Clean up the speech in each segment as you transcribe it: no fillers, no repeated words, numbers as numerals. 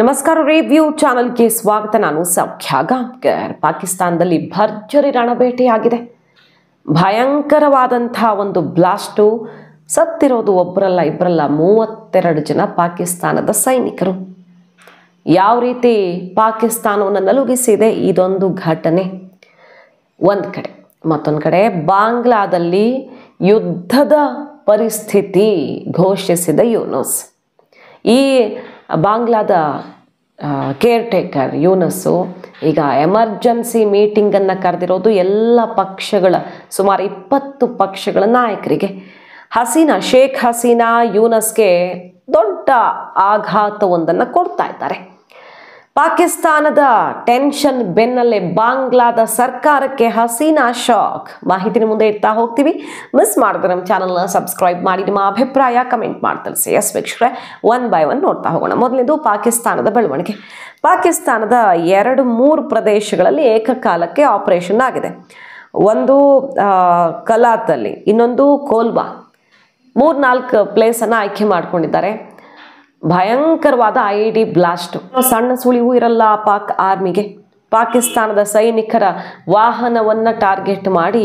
ನಮಸ್ಕಾರ ರಿವ್ಯೂ ಚಾನೆಲ್ಗೆ ಸ್ವಾಗತ. ನಾನು ಸೌಖ್ಯ ಗಾಂವ್ಕರ್. ಪಾಕಿಸ್ತಾನದಲ್ಲಿ ಭರ್ಜರಿ ರಣಬೇಟೆಯಾಗಿದೆ. ಭಯಂಕರವಾದಂಥ ಒಂದು ಬ್ಲಾಸ್ಟು. ಸತ್ತಿರೋದು ಒಬ್ಬರಲ್ಲ ಇಬ್ಬರಲ್ಲ 32 ಜನ ಪಾಕಿಸ್ತಾನದ ಸೈನಿಕರು. ಯಾವ ರೀತಿ ಪಾಕಿಸ್ತಾನವನ್ನು ನಲುಗಿಸಿದೆ ಇದೊಂದು ಘಟನೆ ಒಂದು ಕಡೆ. ಮತ್ತೊಂದು ಕಡೆ ಬಾಂಗ್ಲಾದಲ್ಲಿ ಯುದ್ಧದ ಪರಿಸ್ಥಿತಿ ಘೋಷಿಸಿದ ಯೂನುಸ್. ಈ ಬಾಂಗ್ಲಾದ ಕೇರ್ ಟೇಕರ್ ಯೂನುಸ್ಸು ಈಗ ಎಮರ್ಜೆನ್ಸಿ ಮೀಟಿಂಗನ್ನು ಕರೆದಿರೋದು ಎಲ್ಲ ಪಕ್ಷಗಳ ಸುಮಾರು 20 ಪಕ್ಷಗಳ ನಾಯಕರಿಗೆ. ಶೇಖ್ ಹಸೀನಾ ಯೂನುಸ್ಗೆ ದೊಡ್ಡ ಆಘಾತವೊಂದನ್ನು ಕೊಡ್ತಾ ಇದ್ದಾರೆ. ಪಾಕಿಸ್ತಾನದ ಟೆನ್ಷನ್ ಬೆನ್ನಲ್ಲೇ ಬಾಂಗ್ಲಾದ ಸರ್ಕಾರಕ್ಕೆ ಹಸೀನಾ ಶಾಕ್. ಮಾಹಿತಿನ ಮುಂದೆ ಇಡ್ತಾ ಹೋಗ್ತೀವಿ. ಮಿಸ್ ಮಾಡಿದ್ರೆ ನಮ್ಮ ಚಾನಲ್ನ ಸಬ್ಸ್ಕ್ರೈಬ್ ಮಾಡಿ ನಿಮ್ಮ ಅಭಿಪ್ರಾಯ ಕಮೆಂಟ್ ಮಾಡಿ ತಿಳಿಸಿ. ಎಸ್ ವೀಕ್ಷಕರೇ, ಒನ್ ಬೈ ಒನ್ ನೋಡ್ತಾ ಹೋಗೋಣ. ಮೊದಲನೇದು ಪಾಕಿಸ್ತಾನದ ಬೆಳವಣಿಗೆ. ಪಾಕಿಸ್ತಾನದ 2-3 ಪ್ರದೇಶಗಳಲ್ಲಿ ಏಕಕಾಲಕ್ಕೆ ಆಪರೇಷನ್ ಆಗಿದೆ. ಒಂದು ಕಲಾತಲ್ಲಿ, ಇನ್ನೊಂದು ಕೋಲ್ವಾ. 3-4 ಪ್ಲೇಸನ್ನು ಆಯ್ಕೆ ಮಾಡ್ಕೊಂಡಿದ್ದಾರೆ. ಭಯಂಕರವಾದ IED ಬ್ಲಾಸ್ಟ್. ಸಣ್ಣ ಸುಳಿವು ಇರಲ್ಲ ಪಾಕ್ ಆರ್ಮಿಗೆ. ಪಾಕಿಸ್ತಾನದ ಸೈನಿಕರ ವಾಹನವನ್ನು ಟಾರ್ಗೆಟ್ ಮಾಡಿ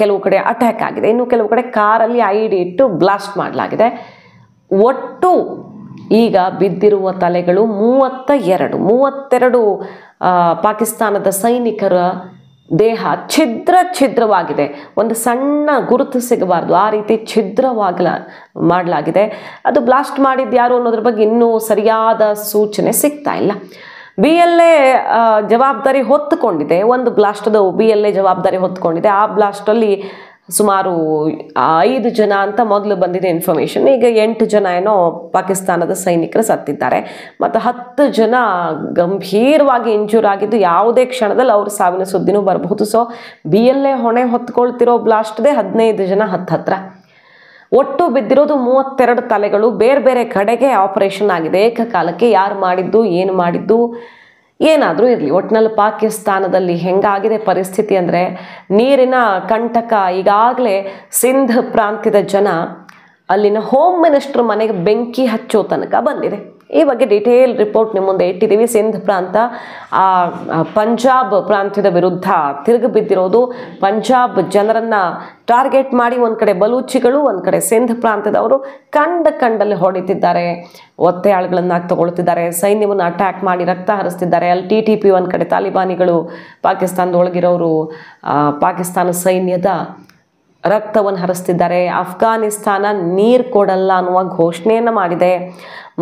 ಕೆಲವು ಕಡೆ ಅಟ್ಯಾಕ್ ಆಗಿದೆ. ಇನ್ನು ಕೆಲವು ಕಡೆ ಕಾರಲ್ಲಿ IED ಇಟ್ಟು ಬ್ಲಾಸ್ಟ್ ಮಾಡಲಾಗಿದೆ. ಒಟ್ಟು ಈಗ ಬಿದ್ದಿರುವ ತಲೆಗಳು 32 ಪಾಕಿಸ್ತಾನದ ಸೈನಿಕರ ದೇಹ ಛಿದ್ರವಾಗಿದೆ. ಒಂದು ಸಣ್ಣ ಗುರುತು ಸಿಗಬಾರ್ದು ಆ ರೀತಿ ಮಾಡಲಾಗಿದೆ. ಅದು ಬ್ಲಾಸ್ಟ್ ಮಾಡಿದ್ದು ಯಾರು ಅನ್ನೋದ್ರ ಬಗ್ಗೆ ಇನ್ನೂ ಸರಿಯಾದ ಸೂಚನೆ ಸಿಗ್ತಾ ಇಲ್ಲ. BLA ಜವಾಬ್ದಾರಿ ಹೊತ್ತುಕೊಂಡಿದೆ. ಒಂದು ಬ್ಲಾಸ್ಟದು BLA ಜವಾಬ್ದಾರಿ ಹೊತ್ತುಕೊಂಡಿದೆ. ಆ ಬ್ಲಾಸ್ಟಲ್ಲಿ ಸುಮಾರು 5 ಜನ ಅಂತ ಮೊದಲು ಬಂದಿದೆ ಇನ್ಫಾರ್ಮೇಷನ್. ಈಗ 8 ಜನ ಏನೋ ಪಾಕಿಸ್ತಾನದ ಸೈನಿಕರು ಸತ್ತಿದ್ದಾರೆ ಮತ್ತು 10 ಜನ ಗಂಭೀರವಾಗಿ ಇಂಜೂರ್ ಆಗಿದ್ದು ಯಾವುದೇ ಕ್ಷಣದಲ್ಲಿ ಅವ್ರ ಸಾವಿನ ಸುದ್ದಿನೂ ಬರಬಹುದು. ಸೊ BLA ಹೊಣೆ ಹೊತ್ಕೊಳ್ತಿರೋ ಬ್ಲಾಸ್ಟ್ದೇ 15 ಜನ ಹತ್ರ. ಒಟ್ಟು ಬಿದ್ದಿರೋದು 32 ತಲೆಗಳು. ಬೇರೆ ಬೇರೆ ಕಡೆಗೆ ಆಪರೇಷನ್ ಆಗಿದೆ ಏಕಕಾಲಕ್ಕೆ. ಯಾರು ಮಾಡಿದ್ದು, ಏನು ಮಾಡಿದ್ದು ಏನಾದರೂ ಇರಲಿ, ಒಟ್ಟಿನಲ್ಲಿ ಪಾಕಿಸ್ತಾನದಲ್ಲಿ ಹೆಂಗಾಗಿದೆ ಪರಿಸ್ಥಿತಿ ಅಂದರೆ ನೀರಿನ ಕಂಟಕ. ಈಗಾಗಲೇ ಸಿಂಧ್ ಪ್ರಾಂತ್ಯದ ಜನ ಅಲ್ಲಿನ ಹೋಮ್ ಮಿನಿಸ್ಟರ್ ಮನೆಗೆ ಬೆಂಕಿ ಹಚ್ಚೋ ತನಕ ಬಂದಿದೆ. ಈ ಬಗ್ಗೆ ಡೀಟೇಲ್ ರಿಪೋರ್ಟ್ ನಿಮ್ಮ ಮುಂದೆ ಇಟ್ಟಿದ್ದೀವಿ. ಸಿಂಧ್ ಪ್ರಾಂತ ಪಂಜಾಬ್ ಪ್ರಾಂತ್ಯದ ವಿರುದ್ಧ ತಿರುಗಿ ಬಿದ್ದಿರೋದು. ಪಂಜಾಬ್ ಜನರನ್ನು ಟಾರ್ಗೆಟ್ ಮಾಡಿ ಒಂದು ಕಡೆ ಬಲೂಚಿಗಳು, ಒಂದು ಕಡೆ ಸಿಂಧ್ ಪ್ರಾಂತ್ಯದವರು ಕಂಡಲ್ಲಿ ಹೊಡಿತಿದ್ದಾರೆ. ಒತ್ತೆಯಾಳುಗಳನ್ನು ತಗೊಳ್ತಿದ್ದಾರೆ. ಸೈನ್ಯವನ್ನು ಅಟ್ಯಾಕ್ ಮಾಡಿ ರಕ್ತ ಹರಿಸ್ತಿದ್ದಾರೆ. ಅಲ್ಲಿ TTP ಒಂದು ಕಡೆ ತಾಲಿಬಾನಿಗಳು ಪಾಕಿಸ್ತಾನದೊಳಗಿರೋರು ಪಾಕಿಸ್ತಾನ ಸೈನ್ಯದ ರಕ್ತವನ್ನು ಹರಿಸ್ತಿದ್ದಾರೆ. ಅಫ್ಘಾನಿಸ್ತಾನ ನೀರು ಕೊಡಲ್ಲ ಅನ್ನುವ ಘೋಷಣೆಯನ್ನು ಮಾಡಿದೆ.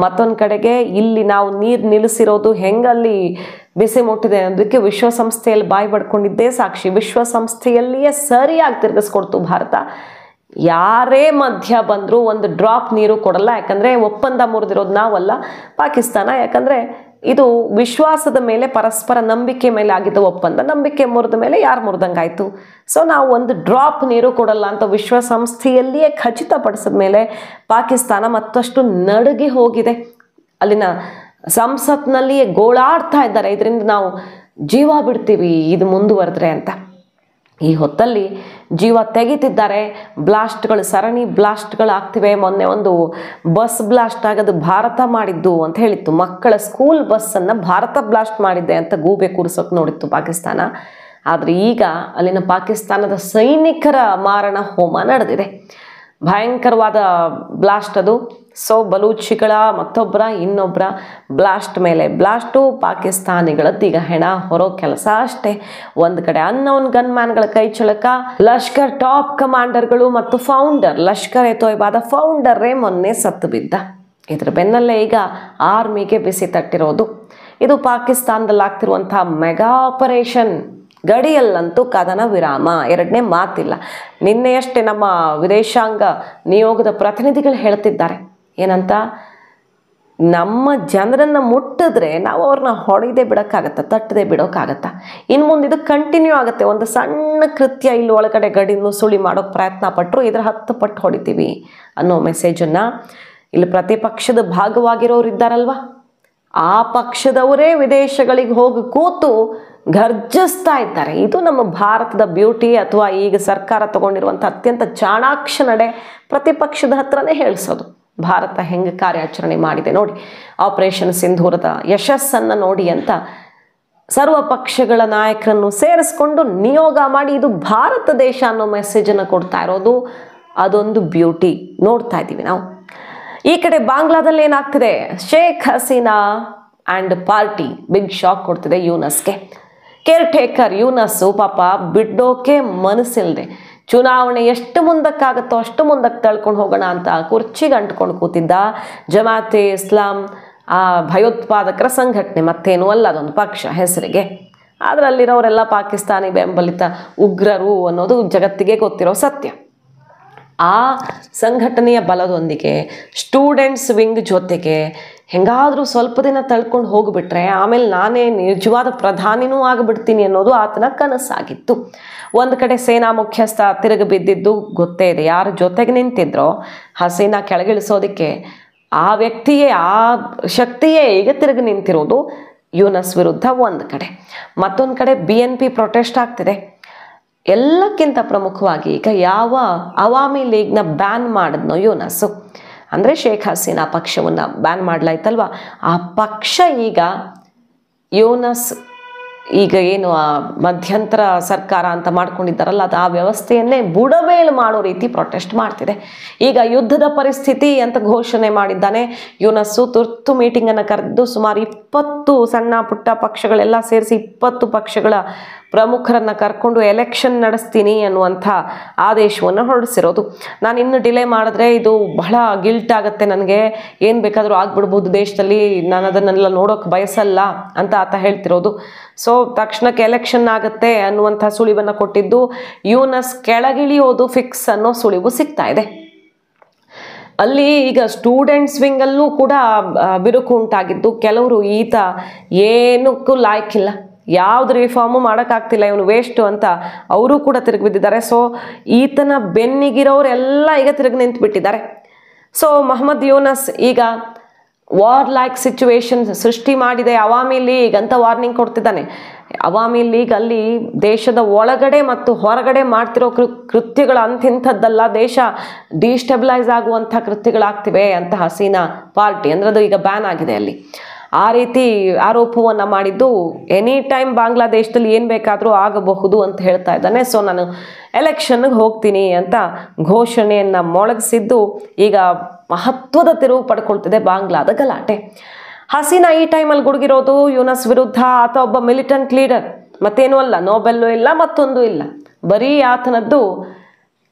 ಮತ್ತೊಂದು ಕಡೆಗೆ ಇಲ್ಲಿ ನಾವು ನೀರು ನಿಲ್ಲಿಸಿರೋದು ಹೆಂಗಲ್ಲಿ ಬಿಸಿ ಮುಟ್ಟಿದೆ ಅನ್ನೋದಕ್ಕೆ ವಿಶ್ವಸಂಸ್ಥೆಯಲ್ಲಿ ಬಾಯಿ ಪಡ್ಕೊಂಡಿದ್ದೇ ಸಾಕ್ಷಿ. ವಿಶ್ವಸಂಸ್ಥೆಯಲ್ಲಿಯೇ ಸರಿಯಾಗಿ ತಿರುಗಿಸ್ಕೊಡ್ತು ಭಾರತ. ಯಾರೇ ಮಧ್ಯ ಬಂದರೂ ಒಂದು ಡ್ರಾಪ್ ನೀರು ಕೊಡಲ್ಲ. ಯಾಕಂದರೆ ಒಪ್ಪಂದ ಮುರಿದಿರೋದು ನಾವಲ್ಲ, ಪಾಕಿಸ್ತಾನ. ಯಾಕಂದರೆ ಇದು ವಿಶ್ವಾಸದ ಮೇಲೆ, ಪರಸ್ಪರ ನಂಬಿಕೆ ಮೇಲೆ ಆಗಿದ್ದ ಒಪ್ಪಂದ. ನಂಬಿಕೆ ಮುರಿದ ಮೇಲೆ ಯಾರು ಮುರಿದಂಗಾಯ್ತು. ಸೊ ನಾವು ಒಂದು ಡ್ರಾಪ್ ನೀರು ಕೊಡಲ್ಲ ಅಂತ ವಿಶ್ವಸಂಸ್ಥೆಯಲ್ಲಿಯೇ ಖಚಿತಪಡಿಸಿದ ಮೇಲೆ ಪಾಕಿಸ್ತಾನ ಮತ್ತಷ್ಟು ನಡುಗಿ ಹೋಗಿದೆ. ಅಲ್ಲಿನ ಸಂಸತ್ನಲ್ಲಿಯೇ ಗೋಳಾಡ್ತಾ ಇದ್ದಾರೆ, ಇದರಿಂದ ನಾವು ಜೀವ ಬಿಡ್ತೀವಿ ಇದು ಮುಂದುವರೆದ್ರೆ ಅಂತ. ಈ ಹೊತ್ತಲ್ಲಿ ಜೀವ ತೆಗಿತಿದ್ದಾರೆ. ಬ್ಲಾಸ್ಟ್ಗಳು, ಸರಣಿ ಬ್ಲಾಸ್ಟ್ಗಳು ಆಗ್ತಿವೆ. ಮೊನ್ನೆ ಒಂದು ಬಸ್ ಬ್ಲಾಸ್ಟ್ ಆಗೋದು ಭಾರತ ಮಾಡಿದ್ದು ಅಂತ ಹೇಳಿತ್ತು. ಮಕ್ಕಳ ಸ್ಕೂಲ್ ಬಸ್ಸನ್ನು ಭಾರತ ಬ್ಲಾಸ್ಟ್ ಮಾಡಿದ್ದೆ ಅಂತ ಗೂಬೆ ಕೂರಿಸೋಕೆ ನೋಡಿತ್ತು ಪಾಕಿಸ್ತಾನ. ಆದರೆ ಈಗ ಅಲ್ಲಿನ ಪಾಕಿಸ್ತಾನದ ಸೈನಿಕರ ಮಾರಣ ಹೋಮ ನಡೆದಿದೆ. ಭಯಂಕರವಾದ ಬ್ಲಾಸ್ಟ್ ಅದು. ಸೊ ಬಲೂಚಿಗಳ ಇನ್ನೊಬ್ಬರ ಬ್ಲಾಸ್ಟ್ ಮೇಲೆ ಬ್ಲಾಸ್ಟು. ಪಾಕಿಸ್ತಾನಿಗಳದ್ದು ಈಗ ಹೆಣ ಹೊರೋ ಕೆಲಸ ಅಷ್ಟೇ. ಒಂದು ಕಡೆ ಅನ್ನೋನ್ ಗನ್ಮ್ಯಾನ್ಗಳ ಕೈ ಚಳಕ. ಲಷ್ಕರ್ ಟಾಪ್ ಕಮಾಂಡರ್ಗಳು ಮತ್ತು ಫೌಂಡರ್, ಲಷ್ಕರ್-ಎ-ತೊಯ್ಬಾದ ಫೌಂಡರೇ ಮೊನ್ನೆ ಸತ್ತು ಬಿದ್ದ. ಇದ್ರ ಬೆನ್ನಲ್ಲೇ ಈಗ ಆರ್ಮಿಗೆ ಬಿಸಿ ತಟ್ಟಿರೋದು. ಇದು ಪಾಕಿಸ್ತಾನದಲ್ಲಿ ಆಗ್ತಿರುವಂಥ ಮೆಗಾ ಆಪರೇಷನ್. ಗಡಿಯಲ್ಲಂತೂ ಕದನ ವಿರಾಮ, ಎರಡನೇ ಮಾತಿಲ್ಲ. ನಿನ್ನೆಯಷ್ಟೇ ನಮ್ಮ ವಿದೇಶಾಂಗ ನಿಯೋಗದ ಪ್ರತಿನಿಧಿಗಳು ಹೇಳ್ತಿದ್ದಾರೆ ಏನಂತ, ನಮ್ಮ ಜನರನ್ನು ಮುಟ್ಟಿದ್ರೆ ನಾವು ಅವ್ರನ್ನ ಹೊಡೆದೇ ಬಿಡೋಕ್ಕಾಗತ್ತಾ, ತಟ್ಟದೆ ಬಿಡೋಕ್ಕಾಗತ್ತಾ? ಇನ್ನು ಮುಂದೆ ಇದು ಕಂಟಿನ್ಯೂ ಆಗುತ್ತೆ. ಒಂದು ಸಣ್ಣ ಕೃತ್ಯ ಇಲ್ಲಿ ಒಳಗಡೆ ಗಡಿ ನುಸುಳಿ ಮಾಡೋಕ್ಕೆ ಪ್ರಯತ್ನ ಪಟ್ಟರು ಇದರ 10 ಪಟ್ಟು ಹೊಡಿತೀವಿ ಅನ್ನೋ ಮೆಸೇಜನ್ನು ಇಲ್ಲಿ ಪ್ರತಿಪಕ್ಷದ ಭಾಗವಾಗಿರೋರು ಇದ್ದಾರಲ್ವ, ಆ ಪಕ್ಷದವರೇ ವಿದೇಶಗಳಿಗೆ ಹೋಗಿ ಕೂತು ಗರ್ಜಿಸ್ತಾ ಇದ್ದಾರೆ. ಇದು ನಮ್ಮ ಭಾರತದ ಬ್ಯೂಟಿ, ಅಥವಾ ಈಗ ಸರ್ಕಾರ ತಗೊಂಡಿರುವಂಥ ಅತ್ಯಂತ ಚಾಣಾಕ್ಷ ನಡೆ. ಪ್ರತಿಪಕ್ಷದ ಹತ್ರನೇ ಹೇಳಿಸೋದು, ಭಾರತ ಹೆಂಗೆ ಕಾರ್ಯಾಚರಣೆ ಮಾಡಿದೆ ನೋಡಿ, ಆಪರೇಷನ್ ಸಿಂಧೂರದ ಯಶಸ್ಸನ್ನು ನೋಡಿ ಅಂತ ಸರ್ವ ಪಕ್ಷಗಳ ನಾಯಕರನ್ನು ಸೇರಿಸ್ಕೊಂಡು ನಿಯೋಗ ಮಾಡಿ ಇದು ಭಾರತ ದೇಶ ಅನ್ನೋ ಮೆಸೇಜನ್ನು ಕೊಡ್ತಾ ಇರೋದು ಅದೊಂದು ಬ್ಯೂಟಿ ನೋಡ್ತಾ ಇದ್ದೀವಿ ನಾವು. ಈ ಕಡೆ ಬಾಂಗ್ಲಾದಲ್ಲಿ ಏನಾಗ್ತಿದೆ, Sheikh Hasina and party big shock ಕೊಡ್ತಿದೆ ಯೂನಸ್ಗೆ. ಕೇರ್ ಟೇಕರ್ ಯೂನಸ್ಸು ಪಾಪ ಬಿಡೋಕೆ ಮನಸ್ಸಿಲ್ಲದೆ ಚುನಾವಣೆ ಎಷ್ಟು ಮುಂದಕ್ಕಾಗುತ್ತೋ ಅಷ್ಟು ಮುಂದಕ್ಕೆ ತಳ್ಕೊಂಡು ಹೋಗೋಣ ಅಂತ ಕುರ್ಚಿಗೆ ಅಂಟ್ಕೊಂಡು ಕೂತಿದ್ದ ಜಮಾತೆ ಇಸ್ಲಾಂ ಆ ಭಯೋತ್ಪಾದಕರ ಸಂಘಟನೆ, ಮತ್ತೇನೂ ಅಲ್ಲ ಅದೊಂದು ಪಕ್ಷ ಹೆಸರಿಗೆ. ಅದರಲ್ಲಿರೋರೆಲ್ಲ ಪಾಕಿಸ್ತಾನಿ ಬೆಂಬಲಿತ ಉಗ್ರರು ಅನ್ನೋದು ಜಗತ್ತಿಗೆ ಗೊತ್ತಿರೋ ಸತ್ಯ. ಆ ಸಂಘಟನೆಯ ಬಲದೊಂದಿಗೆ ಸ್ಟೂಡೆಂಟ್ಸ್ ವಿಂಗ್ ಜೊತೆಗೆ ಹೆಂಗಾದರೂ ಸ್ವಲ್ಪ ದಿನ ತಳ್ಕೊಂಡು ಹೋಗಿಬಿಟ್ರೆ ಆಮೇಲೆ ನಾನೇ ನಿಜವಾದ ಪ್ರಧಾನಿನೂ ಆಗಿಬಿಡ್ತೀನಿ ಅನ್ನೋದು ಆತನ ಕನಸಾಗಿತ್ತು. ಒಂದು ಕಡೆ ಸೇನಾ ಮುಖ್ಯಸ್ಥ ತಿರುಗಿ ಬಿದ್ದಿದ್ದು ಗೊತ್ತೇ ಇದೆ. ಯಾರ ಜೊತೆಗೆ ನಿಂತಿದ್ರೋ ಹಸೀನಾ ಕೆಳಗಿಳಿಸೋದಕ್ಕೆ ಆ ವ್ಯಕ್ತಿಯೇ ಆ ಶಕ್ತಿಯೇ ಈಗ ತಿರುಗಿ ನಿಂತಿರೋದು ಯೂನಸ್ ವಿರುದ್ಧ ಒಂದು ಕಡೆ. ಮತ್ತೊಂದು ಕಡೆ BNP ಪ್ರೊಟೆಸ್ಟ್ ಆಗ್ತಿದೆ. ಎಲ್ಲಕ್ಕಿಂತ ಪ್ರಮುಖವಾಗಿ ಈಗ ಯಾವ ಅವಾಮಿ ಲೀಗ್ನ ಬ್ಯಾನ್ ಮಾಡಿದ್ನೋ ಯೂನಸ್ಸು, ಅಂದರೆ ಶೇಖ್ ಹಸೀನಾ ಪಕ್ಷವನ್ನು ಬ್ಯಾನ್ ಮಾಡಲಾಯ್ತಲ್ವ, ಆ ಪಕ್ಷ ಈಗ ಯೂನಸ್ ಈಗ ಏನು ಆ ಮಧ್ಯಂತರ ಸರ್ಕಾರ ಅಂತ ಮಾಡ್ಕೊಂಡಿದ್ದಾರಲ್ಲ ಅದು ಆ ವ್ಯವಸ್ಥೆಯನ್ನೇ ಬುಡಮೇಲು ಮಾಡೋ ರೀತಿ ಪ್ರೊಟೆಸ್ಟ್ ಮಾಡ್ತಿದೆ. ಈಗ ಯುದ್ಧದ ಪರಿಸ್ಥಿತಿ ಅಂತ ಘೋಷಣೆ ಮಾಡಿದ್ದಾನೆ ಯೂನಸ್ಸು. ತುರ್ತು ಮೀಟಿಂಗನ್ನು ಕರೆದು ಸುಮಾರು 20 ಸಣ್ಣ ಪುಟ್ಟ ಪಕ್ಷಗಳೆಲ್ಲ ಸೇರಿಸಿ 20 ಪಕ್ಷಗಳ ಪ್ರಮುಖರನ್ನು ಕರ್ಕೊಂಡು ಎಲೆಕ್ಷನ್ ನಡೆಸ್ತೀನಿ ಅನ್ನುವಂಥ ಆದೇಶವನ್ನು ಹೊರಡಿಸಿರೋದು. ನಾನು ಇನ್ನು ಡಿಲೇ ಮಾಡಿದ್ರೆ ಇದು ಬಹಳ ಗಿಲ್ಟ್ ಆಗುತ್ತೆ, ನನಗೆ ಏನು ಬೇಕಾದರೂ ಆಗ್ಬಿಡ್ಬೋದು ದೇಶದಲ್ಲಿ, ನಾನು ಅದನ್ನೆಲ್ಲ ನೋಡೋಕೆ ಬಯಸಲ್ಲ ಅಂತ ಆತ ಹೇಳ್ತಿರೋದು. ಸೊ ತಕ್ಷಣಕ್ಕೆ ಎಲೆಕ್ಷನ್ ಆಗುತ್ತೆ ಅನ್ನುವಂಥ ಸುಳಿವನ್ನು ಕೊಟ್ಟಿದ್ದು ಯೂನಸ್ ಕೆಳಗಿಳಿಯೋದು ಫಿಕ್ಸ್ ಅನ್ನೋ ಸುಳಿವು ಸಿಗ್ತಾ ಇದೆ. ಅಲ್ಲಿ ಈಗ ಸ್ಟೂಡೆಂಟ್ಸ್ ವಿಂಗಲ್ಲೂ ಕೂಡ ಬಿರುಕು ಉಂಟಾಗಿದ್ದು, ಕೆಲವರು ಈತ ಏನಕ್ಕೂ ಲಾಯ್ಕಿಲ್ಲ, ಯಾವ್ದು ರಿಫಾರ್ಮು ಮಾಡೋಕ್ಕಾಗ್ತಿಲ್ಲ, ಇವನು ವೇಸ್ಟು ಅಂತ ಅವರು ಕೂಡ ತಿರುಗಿ ಬಿದ್ದಿದ್ದಾರೆ. ಸೊ ಈತನ ಬೆನ್ನಿಗಿರೋರೆಲ್ಲ ಈಗ ತಿರುಗಿ ನಿಂತು ಬಿಟ್ಟಿದ್ದಾರೆ. ಸೊ ಮೊಹಮ್ಮದ್ ಯೂನಸ್ ಈಗ ವಾರ್ ಲೈಕ್ ಸಿಚುವೇಶನ್ ಸೃಷ್ಟಿ ಮಾಡಿದೆ ಅವಾಮಿ ಲೀಗ್ ಅಂತ ವಾರ್ನಿಂಗ್ ಕೊಡ್ತಿದ್ದಾನೆ. ಅವಾಮಿ ಲೀಗ್ ಅಲ್ಲಿ ದೇಶದ ಒಳಗಡೆ ಮತ್ತು ಹೊರಗಡೆ ಮಾಡ್ತಿರೋ ಕೃತ್ಯಗಳು ಅಂತಿಂಥದ್ದಲ್ಲ, ದೇಶ ಡಿಸ್ಟೆಬಿಲೈಸ್ ಆಗುವಂಥ ಕೃತ್ಯಗಳಾಗ್ತಿವೆ ಅಂತ ಹಸೀನಾ ಪಾರ್ಟಿ ಅಂದರೆ ಅದು ಈಗ ಬ್ಯಾನ್ ಆಗಿದೆ ಅಲ್ಲಿ. ಆ ರೀತಿ ಆರೋಪವನ್ನು ಮಾಡಿದ್ದು ಎನಿ ಟೈಮ್ ಬಾಂಗ್ಲಾದೇಶದಲ್ಲಿ ಏನು ಬೇಕಾದರೂ ಆಗಬಹುದು ಅಂತ ಹೇಳ್ತಾ ಇದ್ದಾನೆ. ಸೊ ನಾನು ಎಲೆಕ್ಷನ್ಗೆ ಹೋಗ್ತೀನಿ ಅಂತ ಘೋಷಣೆಯನ್ನು ಮೊಳಗಿಸಿದ್ದು ಈಗ ಮಹತ್ವದ ತಿರುವು ಪಡ್ಕೊಳ್ತಿದೆ ಬಾಂಗ್ಲಾದ ಗಲಾಟೆ. ಹಸೀನಾ ಈ ಟೈಮಲ್ಲಿ ಗುಡುಗಿರೋದು ಯೂನಸ್ ವಿರುದ್ಧ. ಆತ ಒಬ್ಬ ಮಿಲಿಟೆಂಟ್ ಲೀಡರ್, ಮತ್ತೇನೂ ಅಲ್ಲ, ನೋಬೆಲ್ಲು ಇಲ್ಲ, ಮತ್ತೊಂದು ಇಲ್ಲ, ಬರೀ ಆತನದ್ದು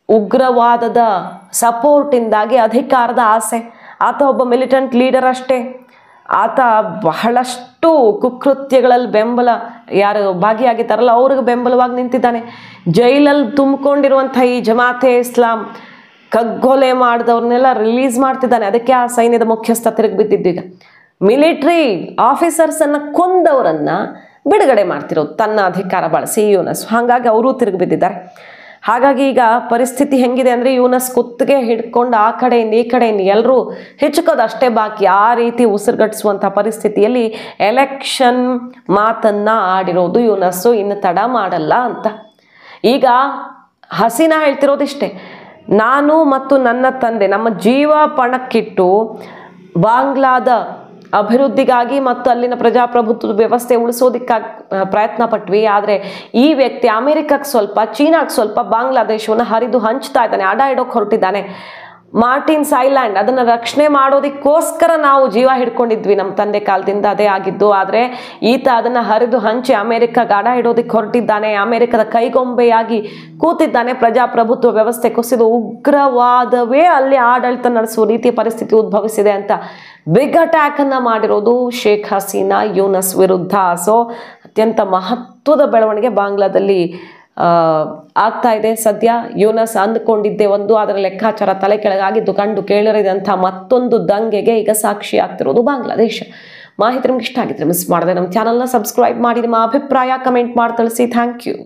ಉಗ್ರವಾದದ ಸಪೋರ್ಟಿಂದಾಗಿ ಅಧಿಕಾರದ ಆಸೆ. ಆತ ಒಬ್ಬ ಮಿಲಿಟೆಂಟ್ ಲೀಡರ್ ಅಷ್ಟೇ. ಆತ ಬಹಳಷ್ಟು ಕುಕೃತ್ಯಗಳಲ್ಲಿ ಬೆಂಬಲ ಯಾರು ಭಾಗಿಯಾಗಿದ್ದಾರಲ್ಲ ಅವ್ರಿಗೆ ಬೆಂಬಲವಾಗಿ ನಿಂತಿದ್ದಾನೆ. ಜೈಲಲ್ಲಿ ತುಂಬಿಕೊಂಡಿರುವಂಥ ಈ ಜಮಾತೆ ಇಸ್ಲಾಂ ಕಗ್ಗೊಲೆ ಮಾಡಿದವ್ರನ್ನೆಲ್ಲ ರಿಲೀಸ್ ಮಾಡ್ತಿದ್ದಾನೆ. ಅದಕ್ಕೆ ಆ ಸೈನ್ಯದ ಮುಖ್ಯಸ್ಥ ತಿರುಗಿ ಬಿದ್ದಿದ್ದು. ಈಗ ಮಿಲಿಟ್ರಿ ಆಫೀಸರ್ಸನ್ನು ಕೊಂದವರನ್ನು ಬಿಡುಗಡೆ ಮಾಡ್ತಿರೋದು ತನ್ನ ಅಧಿಕಾರ ಬಳಸಿ ಯೂನಸ್. ಹಾಗಾಗಿ ಅವರೂ ತಿರುಗಿ ಬಿದ್ದಿದ್ದಾರೆ. ಹಾಗಾಗಿ ಈಗ ಪರಿಸ್ಥಿತಿ ಹೆಂಗಿದೆ ಅಂದರೆ ಯೂನಸ್ ಕುತ್ತಿಗೆ ಹಿಡ್ಕೊಂಡು ಆ ಕಡೆಯಿಂದ ಈ ಕಡೆಯಿಂದ ಎಲ್ಲರೂ ಹೆಚ್ಚಿಕೋದು ಅಷ್ಟೇ ಬಾಕಿ. ಆ ರೀತಿ ಉಸಿರುಗಟ್ಟಿಸುವಂಥ ಪರಿಸ್ಥಿತಿಯಲ್ಲಿ ಎಲೆಕ್ಷನ್ ಮಾತನ್ನು ಆಡಿರೋದು ಯೂನಸ್ಸು, ಇನ್ನು ತಡ ಮಾಡಲ್ಲ ಅಂತ. ಈಗ ಹಸೀನಾ ಹೇಳ್ತಿರೋದಿಷ್ಟೇ, ನಾನು ಮತ್ತು ನನ್ನ ತಂದೆ ನಮ್ಮ ಜೀವ ಪಣಕ್ಕಿಟ್ಟು ಬಾಂಗ್ಲಾದ ಅಭಿವೃದ್ಧಿಗಾಗಿ ಮತ್ತು ಅಲ್ಲಿನ ಪ್ರಜಾಪ್ರಭುತ್ವದ ವ್ಯವಸ್ಥೆ ಉಳಿಸೋದಕ್ಕಾಗಿ ಪ್ರಯತ್ನ ಪಟ್ವಿ. ಆದರೆ ಈ ವ್ಯಕ್ತಿ ಅಮೆರಿಕಕ್ಕೆ ಸ್ವಲ್ಪ, ಚೀನಾಕ್ಕೆ ಸ್ವಲ್ಪ ಬಾಂಗ್ಲಾದೇಶವನ್ನು ಹರಿದು ಹಂಚ್ತಾ ಇದ್ದಾನೆ, ಅಡ ಇಡೋಕೆ ಹೊರಟಿದ್ದಾನೆ. ಮಾರ್ಟಿನ್ಸ್ ಐಲ್ಯಾಂಡ್ ಅದನ್ನು ರಕ್ಷಣೆ ಮಾಡೋದಕ್ಕೋಸ್ಕರ ನಾವು ಜೀವ ಹಿಡ್ಕೊಂಡಿದ್ವಿ, ನಮ್ಮ ತಂದೆ ಕಾಲದಿಂದ ಅದೇ ಆಗಿದ್ದು. ಆದರೆ ಈತ ಅದನ್ನು ಹರಿದು ಹಂಚಿ ಅಮೆರಿಕಕ್ಕೆ ಅಡ ಇಡೋದಕ್ಕೆ ಹೊರಟಿದ್ದಾನೆ, ಅಮೆರಿಕದ ಕೈಗೊಂಬೆಯಾಗಿ ಕೂತಿದ್ದಾನೆ. ಪ್ರಜಾಪ್ರಭುತ್ವ ವ್ಯವಸ್ಥೆ ಕುಸಿದು ಉಗ್ರವಾದವೇ ಅಲ್ಲಿ ಆಡಳಿತ ನಡೆಸುವ ರೀತಿಯ ಪರಿಸ್ಥಿತಿ ಉದ್ಭವಿಸಿದೆ ಅಂತ ಬಿಗ್ ಅಟ್ಯಾಕ್ ಅನ್ನು ಮಾಡಿರೋದು ಶೇಖ್ ಹಸೀನಾ ಯೂನಸ್ ವಿರುದ್ಧ. ಸೊ ಅತ್ಯಂತ ಮಹತ್ವದ ಬೆಳವಣಿಗೆ ಬಾಂಗ್ಲಾದಲ್ಲಿ ಆಗ್ತಾ ಇದೆ ಸದ್ಯ. ಯೂನಸ್ ಅಂದುಕೊಂಡಿದ್ದೆ ಒಂದು, ಅದರ ಲೆಕ್ಕಾಚಾರ ತಲೆ ಕೆಳಗಾಗಿದ್ದು ಕಂಡು ಕೇಳಿರಿದಂಥ ಮತ್ತೊಂದು ದಂಗೆಗೆ ಈಗ ಸಾಕ್ಷಿ ಆಗ್ತಿರೋದು ಬಾಂಗ್ಲಾದೇಶ. ಮಾಹಿತಿ ನಿಮ್ಗೆ ಇಷ್ಟ ಆಗಿದ್ರೆ ಮಿಸ್ ಮಾಡದೆ ನಮ್ಮ ಚಾನಲ್ನ ಸಬ್ಸ್ಕ್ರೈಬ್ ಮಾಡಿ, ನಿಮ್ಮ ಅಭಿಪ್ರಾಯ ಕಮೆಂಟ್ ಮಾಡಿ ತಿಳಿಸಿ. Thank you.